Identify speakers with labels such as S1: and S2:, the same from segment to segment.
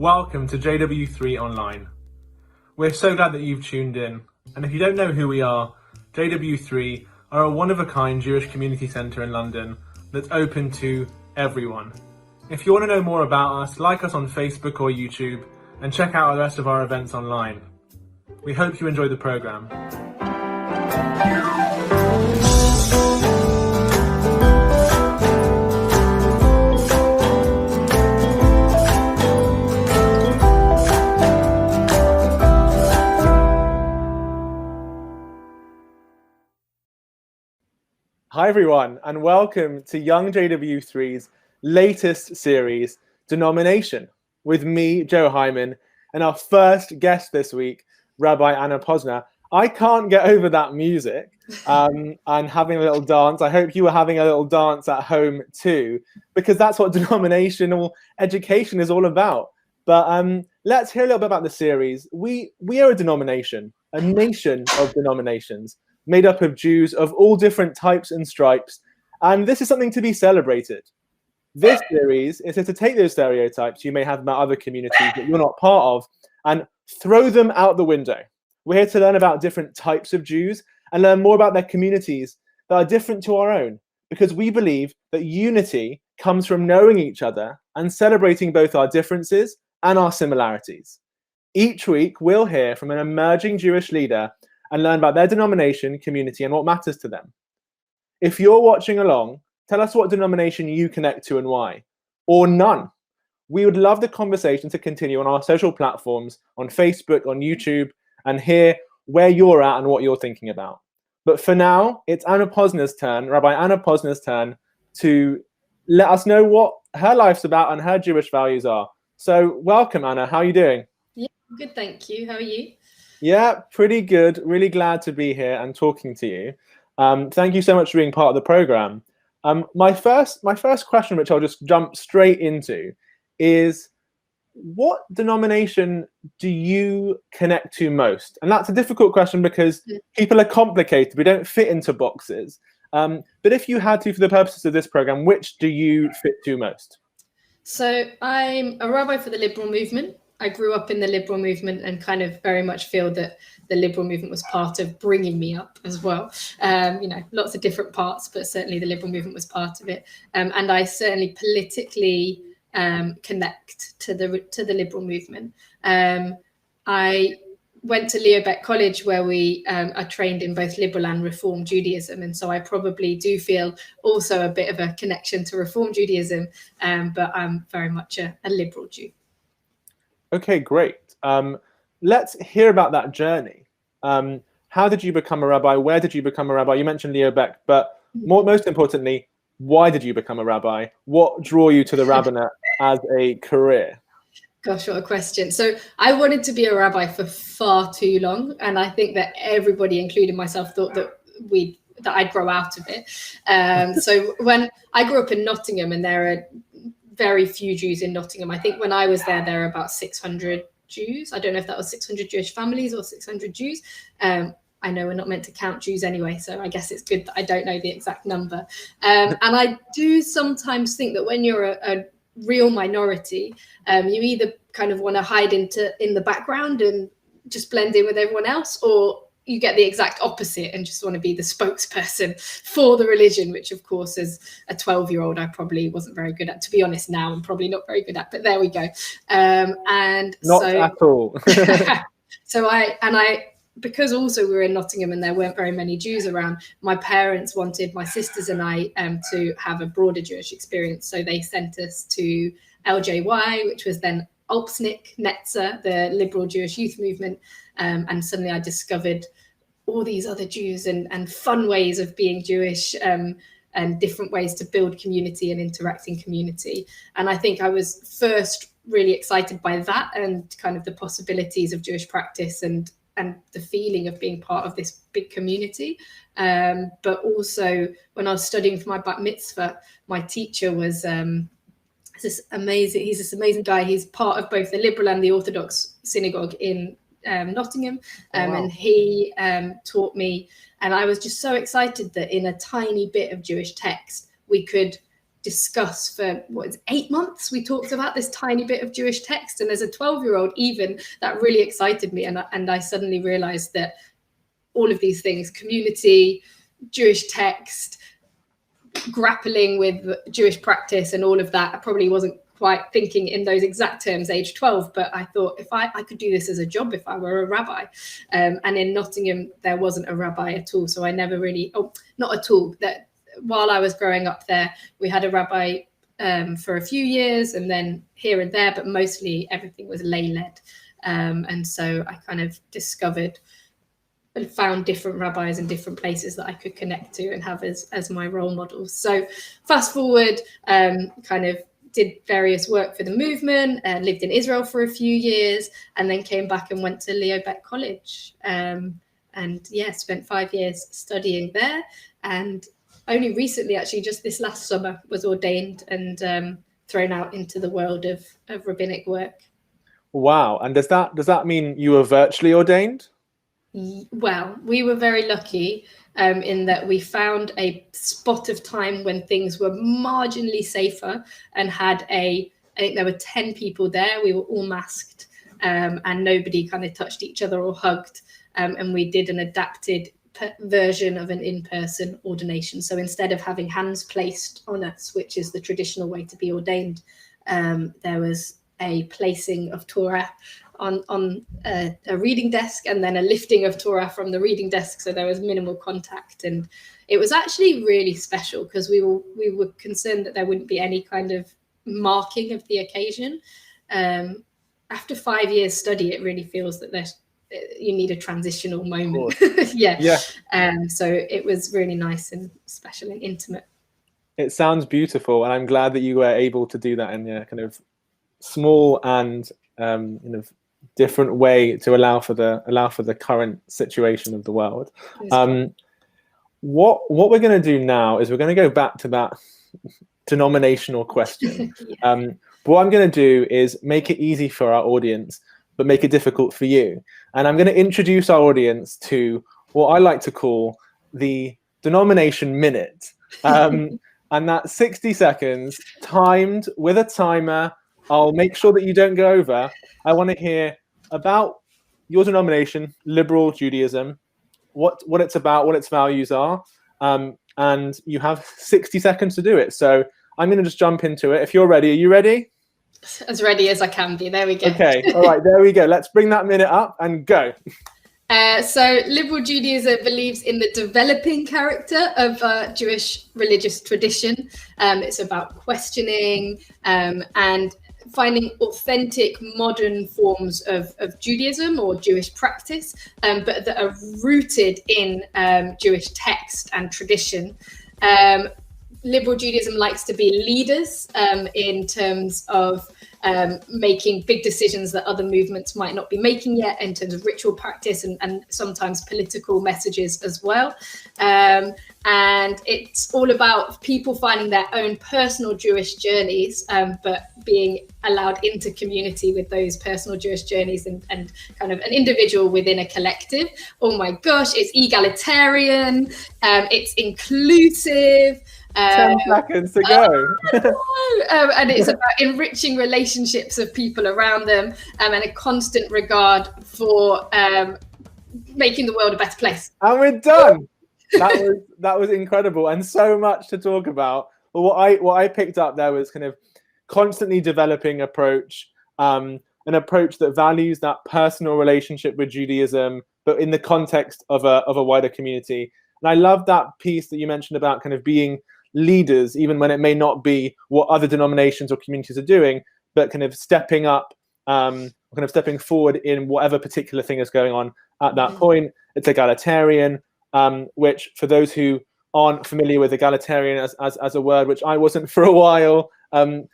S1: Welcome to JW3 Online. We're so glad that you've tuned in, and if you don't know who we are, JW3 are a one-of-a-kind Jewish community centre in London that's open to everyone. If you want to know more about us, like us on Facebook or YouTube, and check out the rest of our events online. We hope you enjoy the programme. Hi everyone, and welcome to Young JW3's latest series, Denomination, with me, Joe Hyman, and our first guest this week, Rabbi Anna Posner. I can't get over that music and having a little dance. I hope you were having a little dance at home too, because that's what denominational education is all about. But let's hear a little bit about the series. We are a denomination, a nation of denominations, made up of Jews of all different types and stripes, and this is something to be celebrated. This series is to take those stereotypes you may have about other communities that you're not part of and throw them out the window. We're here to learn about different types of Jews and learn more about their communities that are different to our own, because we believe that unity comes from knowing each other and celebrating both our differences and our similarities. Each week, we'll hear from an emerging Jewish leader and learn about their denomination, community, and what matters to them. If you're watching along, tell us what denomination you connect to and why, or none. We would love the conversation to continue on our social platforms, on Facebook, on YouTube, and hear where you're at and what you're thinking about. But for now, it's Anna Posner's turn, Rabbi Anna Posner's turn, to let us know what her life's about and her Jewish values are. So welcome, Anna. How are you doing?
S2: Yeah, good, thank you. How are you?
S1: Yeah, pretty good. Really glad to be here and talking to you. Thank you so much for being part of the program. My first question, which I'll just jump straight into, is what denomination do you connect to most? And that's a difficult question because people are complicated. We don't fit into boxes. But if you had to, for the purposes of this program, which do you fit to most?
S2: So I'm a rabbi for the Liberal movement. I grew up in the Liberal movement and kind of very much feel that the Liberal movement was part of bringing me up as well. Lots of different parts, but certainly the Liberal movement was part of it. And I certainly politically connect to the Liberal movement. I went to Beit College where we are trained in both Liberal and Reform Judaism. And so I probably do feel also a bit of a connection to Reform Judaism, but I'm very much a Liberal Jew.
S1: Okay, great. Let's hear about that journey. How did you become a rabbi? Where did you become a rabbi? You mentioned Leo Beck, but most importantly, why did you become a rabbi? What drew you to the rabbinate as a career?
S2: Gosh, what a question. So I wanted to be a rabbi for far too long. And I think that everybody, including myself, thought that I'd grow out of it. So when I grew up in Nottingham, and there are very few Jews in Nottingham. I think when I was there were about 600 Jews. I don't know if that was 600 Jewish families or 600 Jews. I know we're not meant to count Jews anyway, so I guess it's good that I don't know the exact number. And I do sometimes think that when you're a real minority, you either kind of want to hide in the background and just blend in with everyone else, or you get the exact opposite and just want to be the spokesperson for the religion, which of course as a 12-year-old I probably wasn't very good at. To be honest, now I'm probably not very good at, but there we go. And
S1: not at all.
S2: So I because also we were in Nottingham and there weren't very many Jews around, my parents wanted my sisters and I to have a broader Jewish experience. So they sent us to LJY, which was then Alpsnik, Netzer, the Liberal Jewish Youth Movement. And suddenly I discovered all these other Jews and fun ways of being Jewish and different ways to build community and interact in community. And I think I was first really excited by that and kind of the possibilities of Jewish practice and the feeling of being part of this big community. But also when I was studying for my bat mitzvah, my teacher was he's this amazing guy. He's part of both the Liberal and the Orthodox synagogue in Nottingham.
S1: Oh, wow.
S2: And he taught me, and I was just so excited that in a tiny bit of Jewish text, we could discuss for 8 months. We talked about this tiny bit of Jewish text, and as a 12-year-old even, that really excited me, and I suddenly realized that all of these things, community, Jewish text, grappling with Jewish practice and all of that, I probably wasn't quite thinking in those exact terms age 12, but I thought if I could do this as a job if I were a rabbi. And in Nottingham there wasn't a rabbi at all, so I never really, not at all, that while I was growing up there we had a rabbi for a few years, and then here and there, but mostly everything was lay-led. And so I kind of discovered and found different rabbis in different places that I could connect to and have as my role models. So fast forward, kind of did various work for the movement, lived in Israel for a few years, and then came back and went to Leo Beck College. And yeah, spent 5 years studying there. And only recently, actually, just this last summer, was ordained and thrown out into the world of rabbinic work.
S1: Wow. And does that mean you were virtually ordained?
S2: Well, we were very lucky in that we found a spot of time when things were marginally safer, and had I think there were 10 people there. We were all masked, and nobody kind of touched each other or hugged. And we did an adapted version of an in-person ordination. So instead of having hands placed on us, which is the traditional way to be ordained, there was a placing of Torah on a reading desk, and then a lifting of Torah from the reading desk, so there was minimal contact. And it was actually really special because we were concerned that there wouldn't be any kind of marking of the occasion. After 5 years study, it really feels that you need a transitional moment. yeah. So it was really nice and special and intimate.
S1: It sounds beautiful, and I'm glad that you were able to do that in a kind of small and different way to allow for the current situation of the world. What we're going to do now is we're going to go back to that denominational question. Yeah. But what I'm going to do is make it easy for our audience, but make it difficult for you. And I'm going to introduce our audience to what I like to call the denomination minute. And that's 60 seconds timed with a timer. I'll make sure that you don't go over. I want to hear about your denomination, Liberal Judaism, what it's about, what its values are, and you have 60 seconds to do it. So I'm going to just jump into it. If you're ready, are you ready?
S2: As ready as I can be. There we go.
S1: Okay, all right, there we go. Let's bring that minute up and go.
S2: So Liberal Judaism believes in the developing character of Jewish religious tradition. It's about questioning and finding authentic modern forms of Judaism or Jewish practice, but that are rooted in Jewish text and tradition. Liberal Judaism likes to be leaders in terms of making big decisions that other movements might not be making yet, in terms of ritual practice and sometimes political messages as well. And it's all about people finding their own personal Jewish journeys, but being allowed into community with those personal Jewish journeys and kind of an individual within a collective. Oh my gosh, it's egalitarian, it's inclusive.
S1: 10 seconds to go.
S2: And it's about enriching relationships of people around them, and a constant regard for making the world a better place.
S1: And we're done. That was incredible, and so much to talk about. But what I picked up there was kind of constantly developing approach, an approach that values that personal relationship with Judaism, but in the context of a wider community. And I love that piece that you mentioned about kind of being leaders, even when it may not be what other denominations or communities are doing, but kind of stepping up, kind of stepping forward in whatever particular thing is going on at that point. It's egalitarian, which for those who aren't familiar with egalitarian as a word, which I wasn't for a while, it's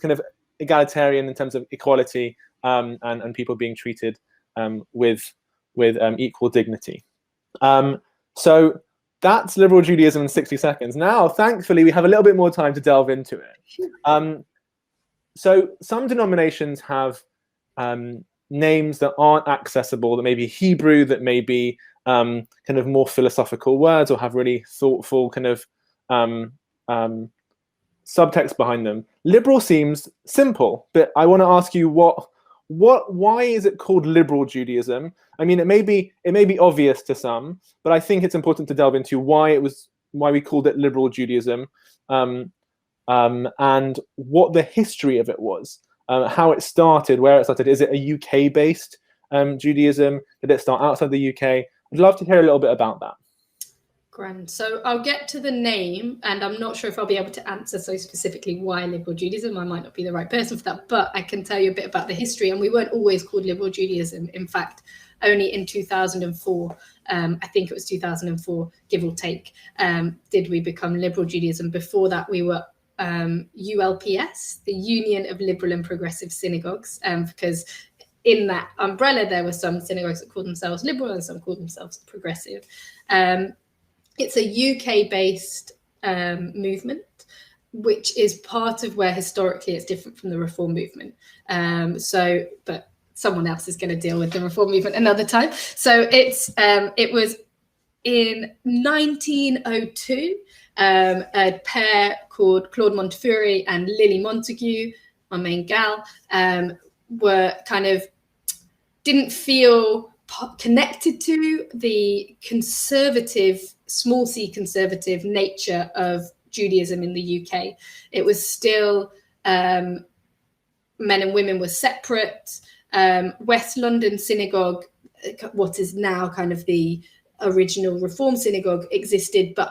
S1: kind of egalitarian in terms of equality and people being treated with equal dignity. So that's Liberal Judaism in 60 seconds. Now, thankfully, we have a little bit more time to delve into it. So some denominations have names that aren't accessible, that may be Hebrew, that may be kind of more philosophical words, or have really thoughtful kind of subtext behind them. Liberal seems simple, but I want to ask you why is it called Liberal Judaism? I mean, it may be obvious to some, but I think it's important to delve into why we called it Liberal Judaism, and what the history of it was, how it started, where it started. Is it a UK-based Judaism? Did it start outside the UK? I'd love to hear a little bit about that.
S2: Grand. So I'll get to the name, and I'm not sure if I'll be able to answer so specifically why Liberal Judaism. I might not be the right person for that, but I can tell you a bit about the history. And we weren't always called Liberal Judaism. In fact, only in 2004, I think it was 2004, give or take, did we become Liberal Judaism. Before that, we were ULPS, the Union of Liberal and Progressive Synagogues, because in that umbrella, there were some synagogues that called themselves liberal and some called themselves progressive. It's a UK-based movement, which is part of where historically it's different from the Reform movement. But someone else is going to deal with the Reform movement another time. So it was in 1902, a pair called Claude Montefiore and Lily Montague, my main gal, were kind of didn't feel connected to the conservative, small c conservative nature of Judaism in the UK. It was still men and women were separate. West London Synagogue, what is now kind of the original Reform synagogue, existed, but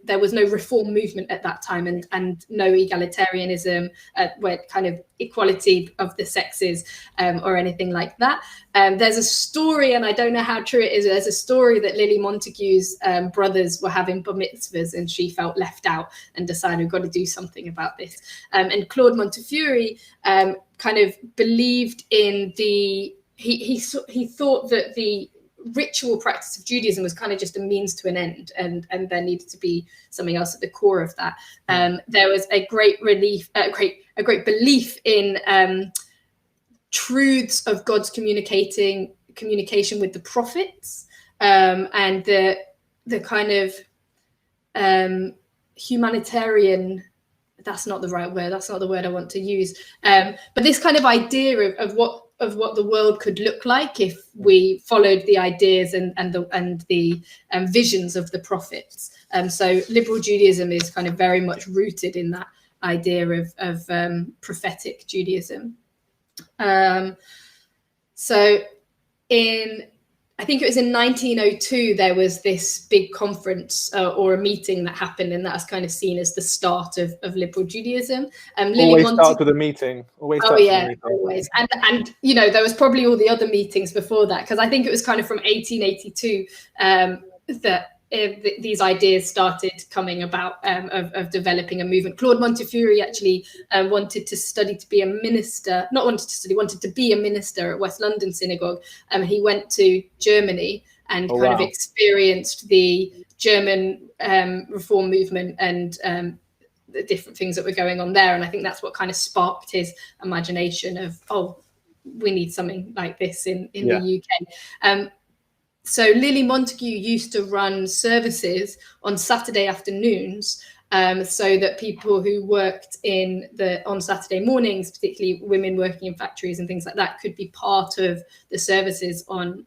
S2: there was no Reform movement at that time, and no egalitarianism, where kind of equality of the sexes, or anything like that. There's a story, and I don't know how true it is, there's a story that Lily Montague's brothers were having bar mitzvahs and she felt left out and decided we've got to do something about this. And Claude Montefiore kind of believed in he thought that the ritual practice of Judaism was kind of just a means to an end, and there needed to be something else at the core of that. There was a great belief in truths of God's communication with the prophets, and the kind of humanitarian. That's not the right word. That's not the word I want to use. But this kind of idea of what the world could look like if we followed the ideas and the visions of the prophets. So Liberal Judaism is kind of very much rooted in that idea of prophetic Judaism. So I think it was in 1902, there was this big conference or a meeting that happened, and that's kind of seen as the start of Liberal Judaism.
S1: Always starts with a meeting. Always.
S2: And you know, there was probably all the other meetings before that, because I think it was kind of from 1882 that these ideas started coming about, of developing a movement. Claude Montefiore actually wanted to be a minister at West London Synagogue. He went to Germany and of experienced the German Reform movement and the different things that were going on there. And I think that's what kind of sparked his imagination of, we need something like this in the UK. So Lily Montague used to run services on Saturday afternoons, so that people who worked on Saturday mornings, particularly women working in factories and things like that, could be part of the services on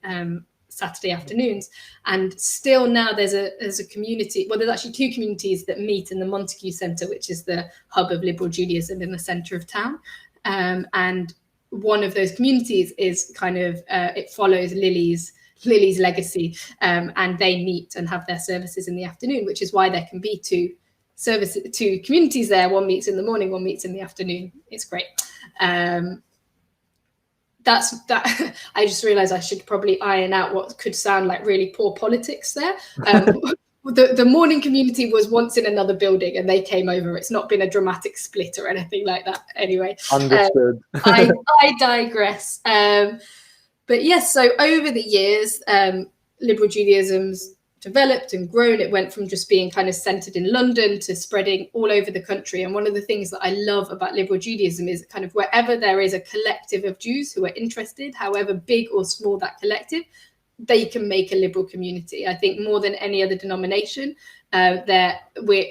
S2: Saturday afternoons. And still now there's a community. Well, there's actually two communities that meet in the Montague Centre, which is the hub of Liberal Judaism in the centre of town. And one of those communities is kind of it follows Lily's legacy, and they meet and have their services in the afternoon, which is why there can be two communities there. One meets in the morning, one meets in the afternoon. It's great. That's that. I just realized I should probably iron out what could sound like really poor politics there. The morning community was once in another building and they came over. It's not been a dramatic split or anything like that. Anyway,
S1: understood.
S2: I digress. But yes, so over the years, Liberal Judaism's developed and grown. It went from just being kind of centered in London to spreading all over the country. And one of the things that I love about Liberal Judaism is kind of wherever there is a collective of Jews who are interested, however big or small that collective, they can make a liberal community. I think more than any other denomination, The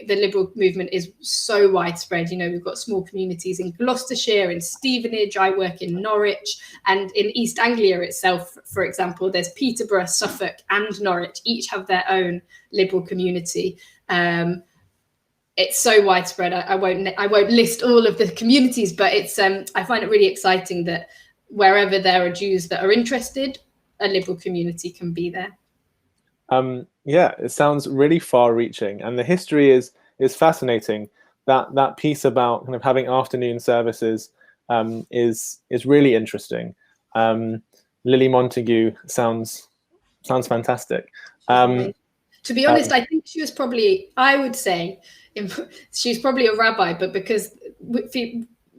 S2: liberal movement is so widespread. We've got small communities in Gloucestershire, in Stevenage. I work in Norwich, and in East Anglia itself, for example, there's Peterborough, Suffolk, and Norwich. Each have their own liberal community. It's so widespread. I won't list all of the communities, but it's I find it really exciting that wherever there are Jews that are interested, a liberal community can be there.
S1: Yeah, it sounds really far-reaching, and the history is fascinating. That piece about kind of having afternoon services is really interesting. Lily Montague sounds fantastic.
S2: To be honest, I think she was probably, I would say, she's probably a rabbi, but because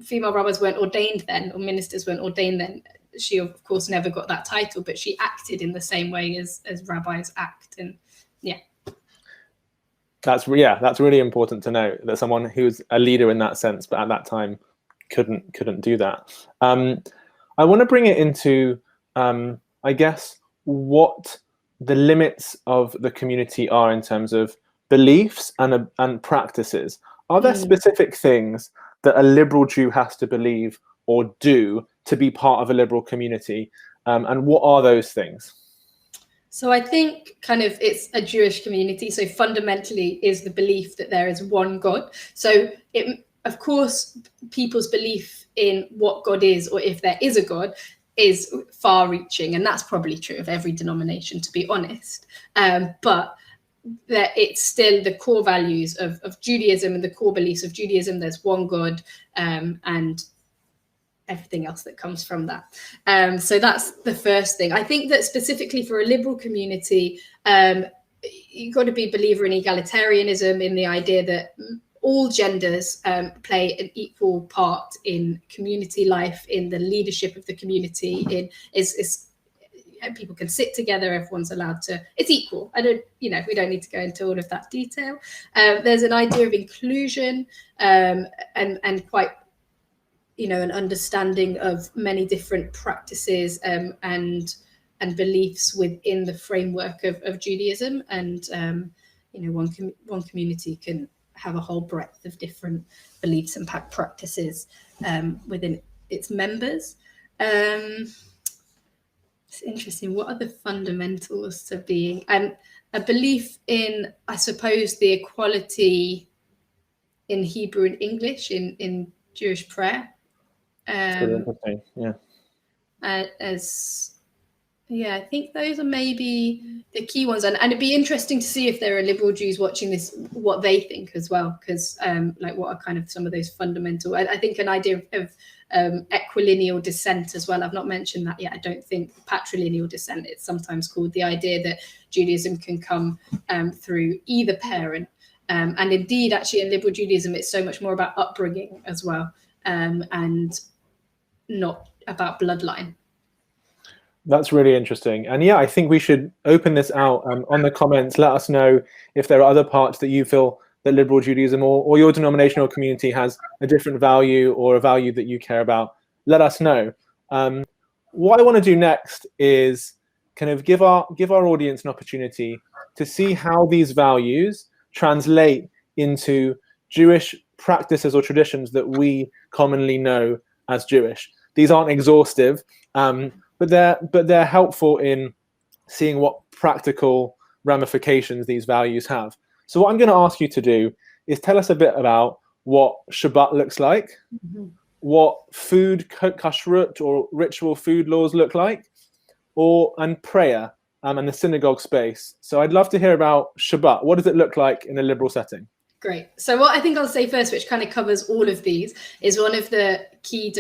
S2: female rabbis weren't ordained then, or ministers weren't ordained then, she of course never got that title, but she acted in the same way as rabbis act. And
S1: that's really important to know, that someone who's a leader in that sense, but at that time couldn't do that. I want to bring it into I guess what the limits of the community are in terms of beliefs and practices. Are there specific things that a liberal Jew has to believe or do to be part of a liberal community? And what are those things?
S2: So I think kind of it's a Jewish community. So fundamentally is the belief that there is one God. So of course, people's belief in what God is, or if there is a God, is far-reaching. And that's probably true of every denomination, to be honest. But that it's still the core values of Judaism and the core beliefs of Judaism. There's one God, and everything else that comes from that. So that's the first thing. I think that specifically for a liberal community, you've got to be a believer in egalitarianism, in the idea that all genders play an equal part in community life, in the leadership of the community. People can sit together, everyone's allowed to, it's equal. We don't need to go into all of that detail. There's an idea of inclusion and quite, an understanding of many different practices and beliefs within the framework of Judaism. And, one community can have a whole breadth of different beliefs and practices within its members. It's interesting. What are the fundamentals to being a belief in, I suppose, the equality in Hebrew and English in Jewish prayer?
S1: Interesting.
S2: I think those are maybe the key ones, and it'd be interesting to see if there are liberal Jews watching this, what they think as well, because what are kind of some of those fundamental. I think an idea of equilineal descent as well. I've not mentioned that yet. I don't think patrilineal descent, it's sometimes called, the idea that Judaism can come through either parent, and indeed, actually, in liberal Judaism, it's so much more about upbringing as well, and not about bloodline.
S1: That's really interesting. And I think we should open this out on the comments. Let us know if there are other parts that you feel that liberal Judaism or your denominational community has a different value, or a value that you care about. Let us know. What I want to do next is kind of give our audience an opportunity to see how these values translate into Jewish practices or traditions that we commonly know as Jewish. These aren't exhaustive, but they're helpful in seeing what practical ramifications these values have. So what I'm going to ask you to do is tell us a bit about what Shabbat looks like, what food kashrut or ritual food laws look like, and prayer and the synagogue space. So I'd love to hear about Shabbat. What does it look like in a liberal setting?
S2: Great. So what I think I'll say first, which kind of covers all of these, is one of the key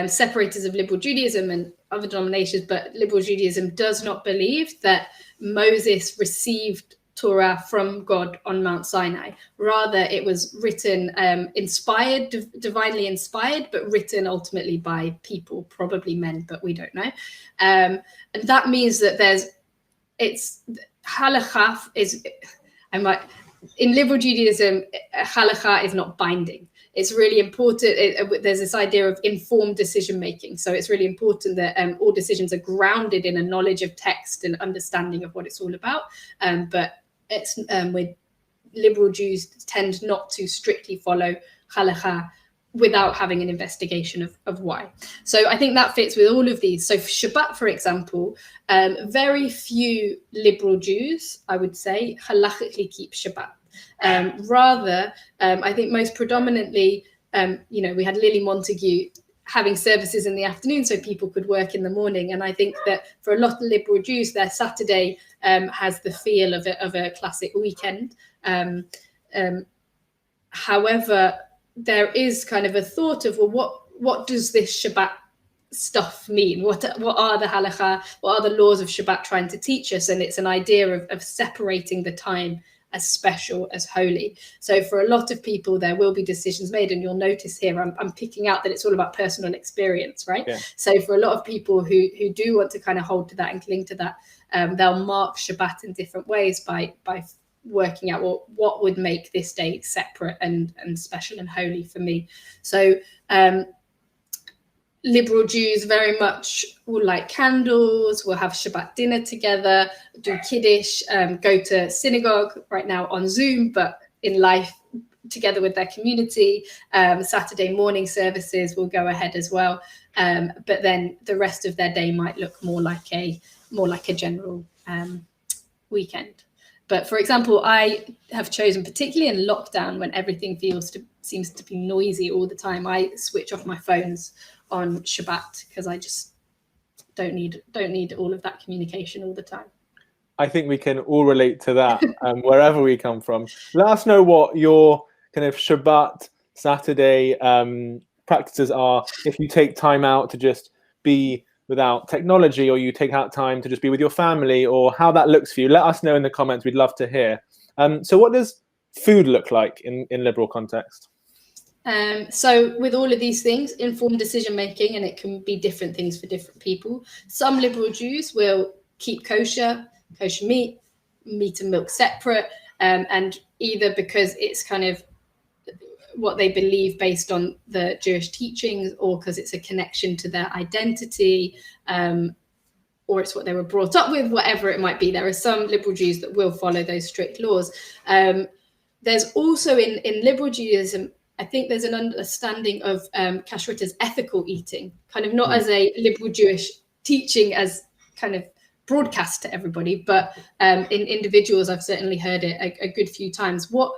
S2: separators of liberal Judaism and other denominations, but liberal Judaism does not believe that Moses received Torah from God on Mount Sinai. Rather, it was written, inspired, divinely inspired, but written ultimately by people, probably men, but we don't know. And that means that halakha is, in liberal Judaism, halakha is not binding. It's really important. There's this idea of informed decision making. So it's really important that all decisions are grounded in a knowledge of text and understanding of what it's all about. But it's with liberal Jews tend not to strictly follow halakha without having an investigation of why. So I think that fits with all of these. So for Shabbat, for example, very few liberal Jews, I would say, halachically keep Shabbat. Rather, I think most predominantly, we had Lily Montague having services in the afternoon so people could work in the morning. And I think that for a lot of liberal Jews, their Saturday has the feel of a classic weekend. However, there is kind of a thought of, well, what does this Shabbat stuff mean? What are the halakha, what are the laws of Shabbat trying to teach us? And it's an idea of separating the time as special, as holy. So for a lot of people, there will be decisions made, and you'll notice here, I'm picking out that it's all about personal experience, right? Yeah. So for a lot of people who do want to kind of hold to that and cling to that, they'll mark Shabbat in different ways by working out what would make this day separate and special and holy for me. So liberal Jews very much will light candles, will have Shabbat dinner together, do Kiddush, go to synagogue right now on Zoom, but in life together with their community. Saturday morning services will go ahead as well. But then the rest of their day might look more like a general weekend. But for example, I have chosen, particularly in lockdown when everything seems to be noisy all the time, I switch off my phones on Shabbat because I just don't need all of that communication all the time.
S1: I think we can all relate to that wherever we come from. Let us know what your kind of Shabbat Saturday practices are. If you take time out to just be without technology, or you take out time to just be with your family, or how that looks for you, let us know in the comments. We'd love to hear. So what does food look like in liberal context?
S2: So with all of these things, informed decision making, and it can be different things for different people. Some liberal Jews will keep kosher meat and milk separate, and either because it's kind of what they believe based on the Jewish teachings, or because it's a connection to their identity, or it's what they were brought up with, whatever it might be. There are some liberal Jews that will follow those strict laws. There's also in liberal Judaism, I think there's an understanding of kashrut as ethical eating, kind of not as a liberal Jewish teaching as kind of broadcast to everybody, but in individuals, I've certainly heard it a good few times. What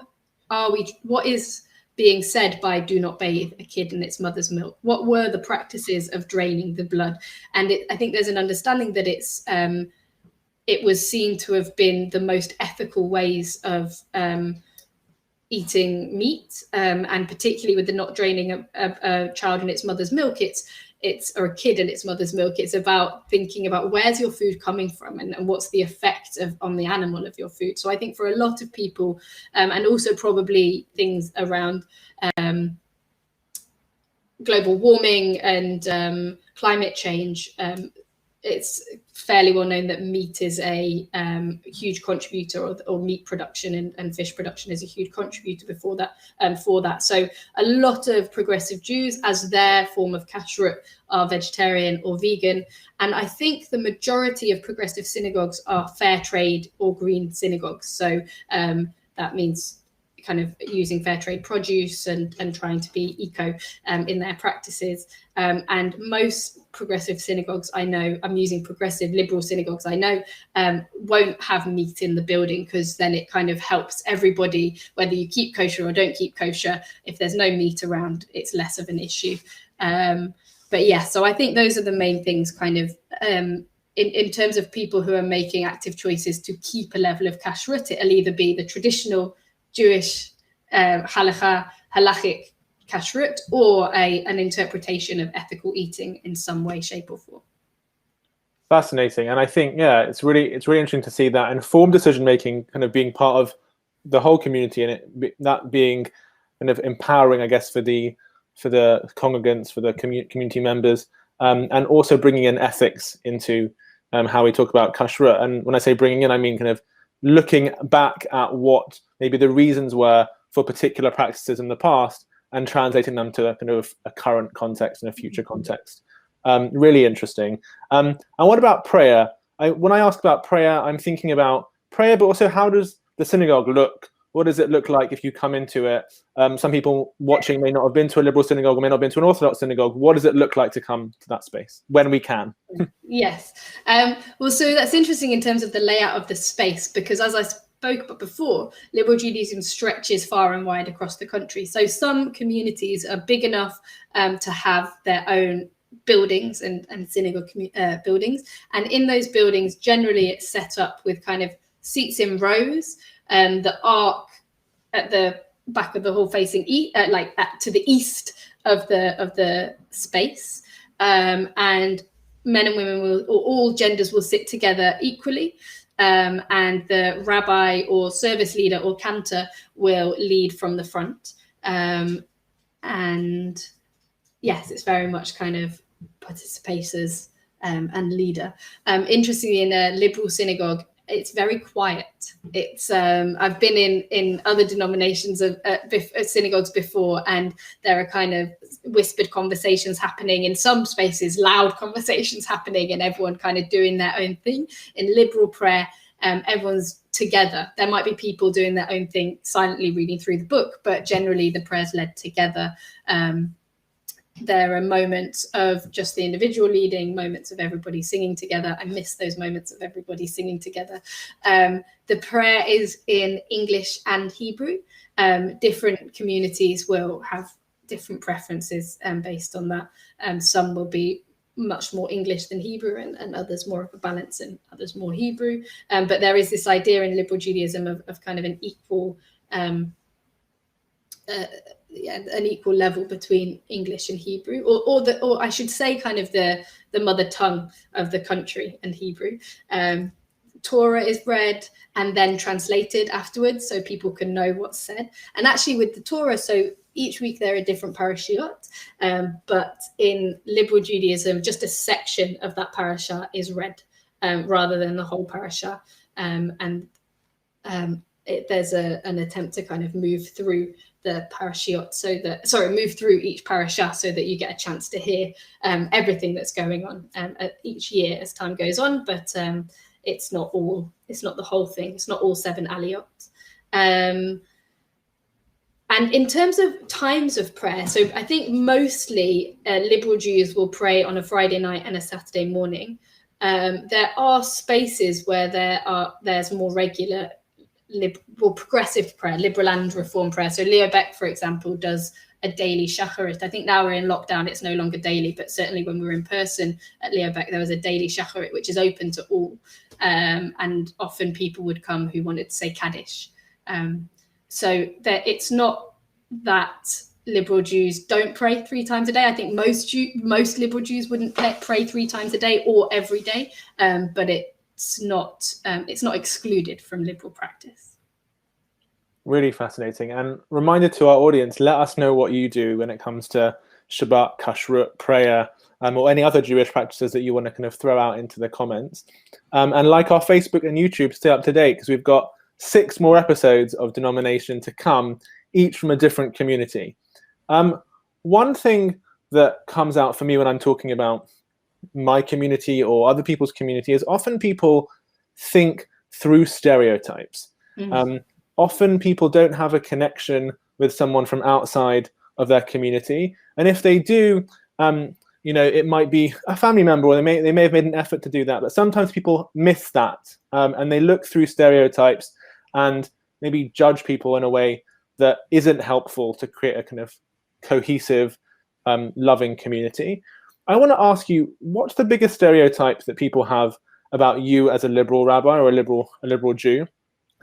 S2: is being said by do not bathe a kid in its mother's milk? What were the practices of draining the blood? And I think there's an understanding that it was seen to have been the most ethical ways of eating meat, and particularly with the not draining a child in its mother's milk, or a kid in its mother's milk, it's about thinking about where's your food coming from, and what's the effect on the animal of your food. So I think for a lot of people, and also probably things around global warming and climate change, it's fairly well known that meat is a huge contributor, or meat production and fish production is a huge contributor for that. So a lot of progressive Jews, as their form of kashrut, are vegetarian or vegan. And I think the majority of progressive synagogues are fair trade or green synagogues. So that means kind of using fair trade produce and trying to be eco in their practices. And most progressive synagogues I know, I'm using progressive liberal synagogues I know, won't have meat in the building, because then it kind of helps everybody, whether you keep kosher or don't keep kosher. If there's no meat around, it's less of an issue. But yeah, so I think those are the main things kind of in terms of people who are making active choices to keep a level of kashrut. It'll either be the traditional Jewish halachic kashrut, or an interpretation of ethical eating in some way, shape, or form.
S1: Fascinating. And I think, yeah, it's really interesting to see that informed decision making kind of being part of the whole community, and that being kind of empowering, I guess, for the congregants, for the community members, and also bringing in ethics into how we talk about kashrut. And when I say bringing in, I mean kind of looking back at what maybe the reasons were for particular practices in the past, and translating them to a kind of a current context and a future context. Really interesting. And what about prayer? When I ask about prayer, I'm thinking about prayer, but also how does the synagogue look? What does it look like if you come into it? Some people watching may not have been to a liberal synagogue or may not have been to an Orthodox synagogue. What does it look like to come to that space when we can?
S2: Yes. Well, so that's interesting in terms of the layout of the space, because as I spoke about before, Liberal Judaism stretches far and wide across the country. So some communities are big enough to have their own buildings and synagogue buildings. And in those buildings, generally it's set up with kind of seats in rows, the ark at the back of the hall facing to the east of the space, and men and women will, or all genders will sit together equally, and the rabbi or service leader or cantor will lead from the front, and yes, it's very much kind of participators and leader. Interestingly, in a liberal synagogue, it's very quiet. It's I've been in other denominations of synagogues before, and there are kind of whispered conversations happening in some spaces, loud conversations happening, and everyone kind of doing their own thing. In liberal prayer, everyone's together. There might be people doing their own thing, silently reading through the book, but generally the prayer's led together. There are moments of just the individual leading, moments of everybody singing together. I miss those moments of everybody singing together. The prayer is in English and Hebrew. Different communities will have different preferences based on that. Some will be much more English than Hebrew, and others more of a balance, and others more Hebrew. But there is this idea in Liberal Judaism of kind of an equal an equal level between English and Hebrew, or I should say kind of the mother tongue of the country and Hebrew. Torah is read and then translated afterwards so people can know what's said. And actually with the Torah, so each week there are different parashiot, but in Liberal Judaism, just a section of that parasha is read rather than the whole parasha. There's an attempt to kind of move through the parashiot move through each parasha so that you get a chance to hear everything that's going on each year as time goes on, but it's not the whole thing. It's not all 7 aliyot. And in terms of times of prayer, so I think mostly liberal Jews will pray on a Friday night and a Saturday morning. There are spaces where there's more regular progressive prayer, liberal and reform prayer. So Leo Beck, for example, does a daily shacharit. I think now we're in lockdown, it's no longer daily, but certainly when we were in person at Leo Beck, there was a daily shacharit, which is open to all. And often people would come who wanted to say Kaddish. So it's not that liberal Jews don't pray 3 times a day. I think most liberal Jews wouldn't pray 3 times a day or every day, but it's not excluded from liberal practice.
S1: Really fascinating. And reminder to our audience, let us know what you do when it comes to Shabbat, Kashrut, prayer, or any other Jewish practices that you want to kind of throw out into the comments. And like our Facebook and YouTube, stay up to date, because we've got 6 more episodes of Denomination to come, each from a different community. One thing that comes out for me when I'm talking about my community or other people's community is often people think through stereotypes. Often people don't have a connection with someone from outside of their community, and if they do, it might be a family member, or they may have made an effort to do that, but sometimes people miss that, and they look through stereotypes and maybe judge people in a way that isn't helpful to create a kind of cohesive, loving community. I want to ask you, what's the biggest stereotype that people have about you as a liberal rabbi or a liberal Jew?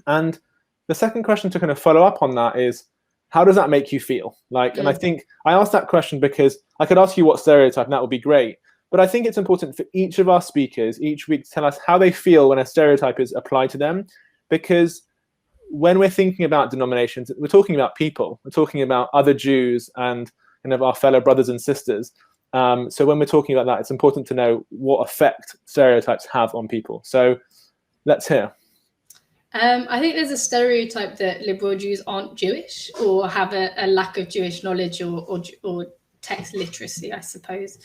S1: And the second question to kind of follow up on that is, how does that make you feel? And I think I asked that question because I could ask you what stereotype, and that would be great. But I think it's important for each of our speakers each week to tell us how they feel when a stereotype is applied to them. Because when we're thinking about denominations, we're talking about people. We're talking about other Jews and kind of our fellow brothers and sisters. So when we're talking about that, it's important to know what effect stereotypes have on people. So let's hear.
S2: I think there's a stereotype that liberal Jews aren't Jewish or have a lack of Jewish knowledge or text literacy, I suppose.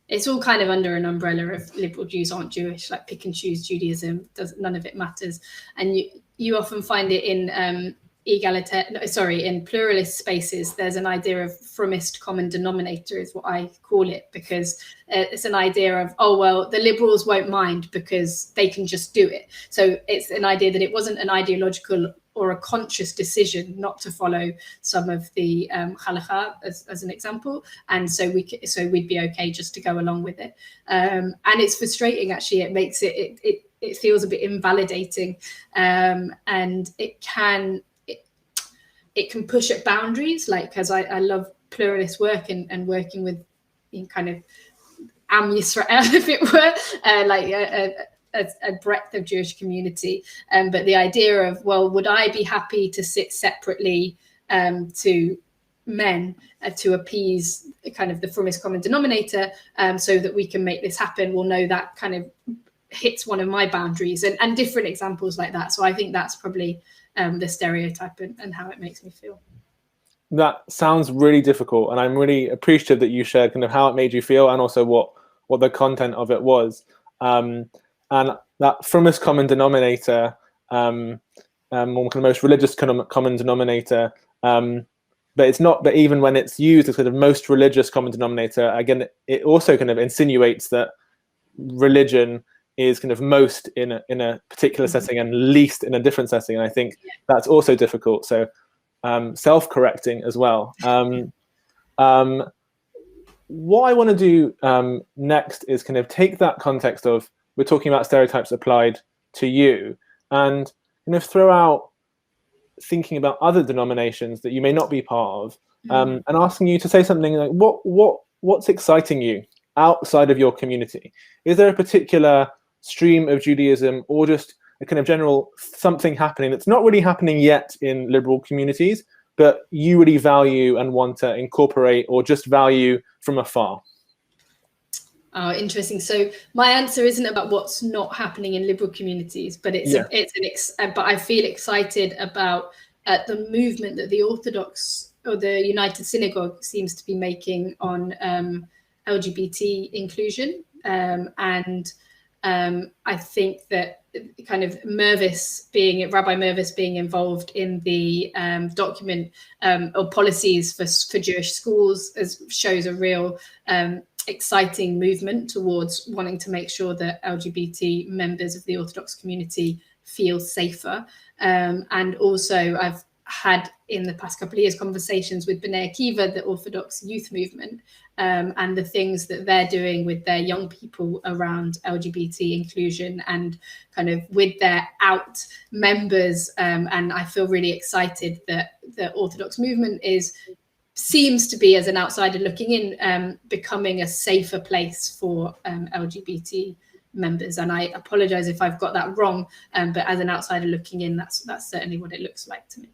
S2: It's all kind of under an umbrella of liberal Jews aren't Jewish, like pick and choose Judaism. None of it matters. And you often find it in in pluralist spaces. There's an idea of fromest common denominator is what I call it, because it's an idea of, oh, well, the liberals won't mind because they can just do it. So it's an idea that it wasn't an ideological or a conscious decision not to follow some of the halakha as an example, and so we'd be okay just to go along with it. And it's frustrating, actually. It makes it feels a bit invalidating, and it can push at boundaries, like, because I love pluralist work and working with kind of Am Yisrael, if it were, like a breadth of Jewish community. But the idea of, well, would I be happy to sit separately to men to appease kind of the fromest common denominator, so that we can make this happen? Well, no, that kind of hits one of my boundaries, and different examples like that. So I think that's probably the stereotype and how it makes me feel.
S1: That sounds really difficult, and I'm really appreciative that you shared kind of how it made you feel and also what the content of it was. And that fromest common denominator, one of the most religious common denominator, but it's not. But even when it's used as kind of most religious common denominator, again, it also kind of insinuates that religion is kind of most in a particular setting and least in a different setting. And I think that's also difficult. So self-correcting as well. What I want to do next is kind of take that context of, we're talking about stereotypes applied to you, and kind of throw out thinking about other denominations that you may not be part of, and asking you to say something like, what's exciting you outside of your community? Is there a particular stream of Judaism, or just a kind of general something happening that's not really happening yet in liberal communities, but you really value and want to incorporate, or just value from afar?
S2: Oh, interesting. So my answer isn't about what's not happening in liberal communities, but but I feel excited about the movement that the Orthodox or the United Synagogue seems to be making on LGBT inclusion, and I think that kind of Rabbi Mervis being involved in the document or policies for Jewish schools shows a real exciting movement towards wanting to make sure that LGBT members of the Orthodox community feel safer. And also I've had in the past couple of years conversations with B'nai Akiva, the Orthodox youth movement, and the things that they're doing with their young people around LGBT inclusion and kind of with their out members. And I feel really excited that the Orthodox movement seems to be, as an outsider looking in, becoming a safer place for LGBT members. And I apologize if I've got that wrong, but as an outsider looking in, that's certainly what it looks like to me.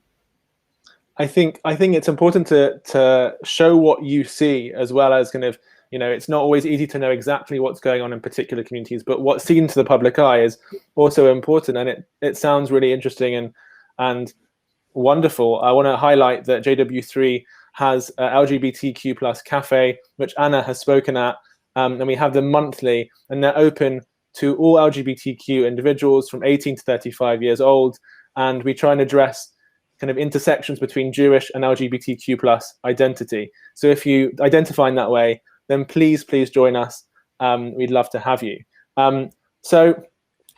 S1: I think it's important to show what you see, as well as kind of, it's not always easy to know exactly what's going on in particular communities, but what's seen to the public eye is also important. And it sounds really interesting and wonderful. I want to highlight that JW3 has LGBTQ plus cafe, which Anna has spoken at, and we have them monthly, and they're open to all LGBTQ individuals from 18 to 35 years old. And we try and address kind of intersections between Jewish and LGBTQ plus identity. So if you identify in that way, then please join us. We'd love to have you. So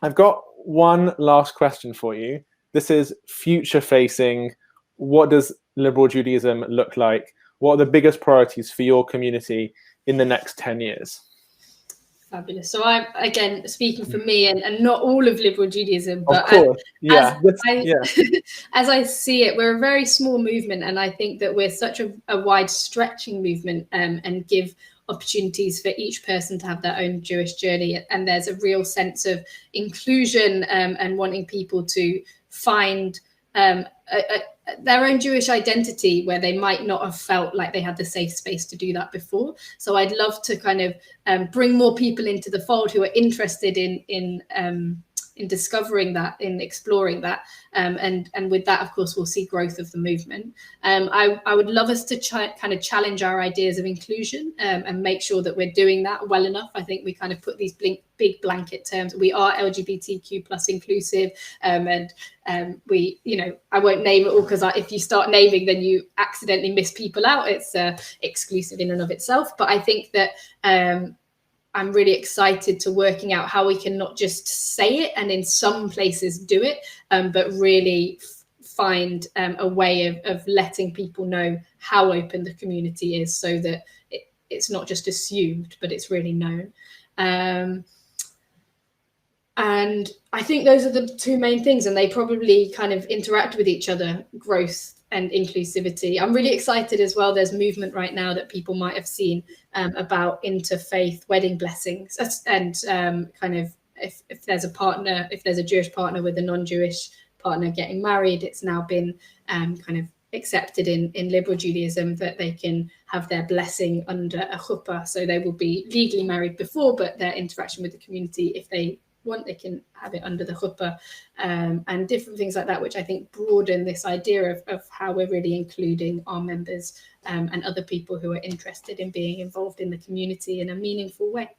S1: I've got one last question for you. This is future facing. What does liberal Judaism look like? What are the biggest priorities for your community in the next 10 years?
S2: Fabulous. So I'm, again, speaking for me and not all of liberal Judaism, but
S1: of course.
S2: as I see it, we're a very small movement, and I think that we're such a wide stretching movement, and give opportunities for each person to have their own Jewish journey. And there's a real sense of inclusion, and wanting people to find their own Jewish identity where they might not have felt like they had the safe space to do that before. So I'd love to kind of bring more people into the fold who are interested in in discovering that, in exploring that, and with that, of course, we'll see growth of the movement. I would love us to kind of challenge our ideas of inclusion, and make sure that we're doing that well enough. I think we kind of put these big blanket terms. We are LGBTQ plus inclusive, and we, I won't name it all, because if you start naming, then you accidentally miss people out. It's exclusive in and of itself. But I think that I'm really excited to working out how we can not just say it and in some places do it, but really find a way of letting people know how open the community is, so that it's not just assumed, but it's really known. And I think those are the two main things, and they probably kind of interact with each other, growth and inclusivity. I'm really excited as well. There's movement right now that people might have seen about interfaith wedding blessings, and kind of if there's a Jewish partner with a non-Jewish partner getting married, it's now been kind of accepted in Liberal Judaism that they can have their blessing under a chuppah. So they will be legally married before, but their interaction with the community, if they want, they can have it under the chuppah, and different things like that, which I think broaden this idea of how we're really including our members and other people who are interested in being involved in the community in a meaningful way.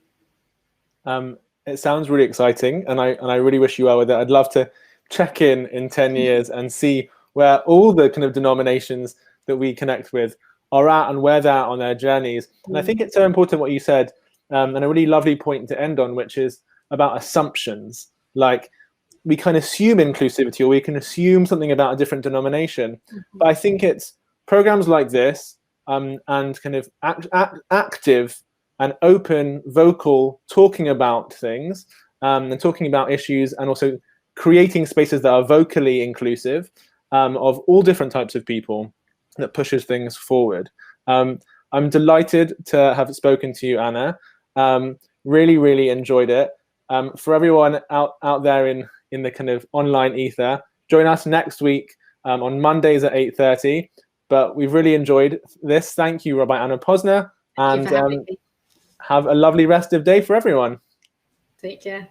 S1: It sounds really exciting, and I really wish you well with it. I'd love to check in 10 years and see where all the kind of denominations that we connect with are at and where they're at on their journeys. And I think it's so important what you said, and a really lovely point to end on, which is about assumptions. Like, we can assume inclusivity, or we can assume something about a different denomination. But I think it's programs like this, and kind of active and open, vocal, talking about things, and talking about issues, and also creating spaces that are vocally inclusive, of all different types of people, that pushes things forward. I'm delighted to have spoken to you, Anna. Really, really enjoyed it. For everyone out there in the kind of online ether, join us next week on Mondays at 8:30. But we've really enjoyed this. Thank you, Rabbi Anna Posner, and have a lovely rest of day for everyone.
S2: Take care.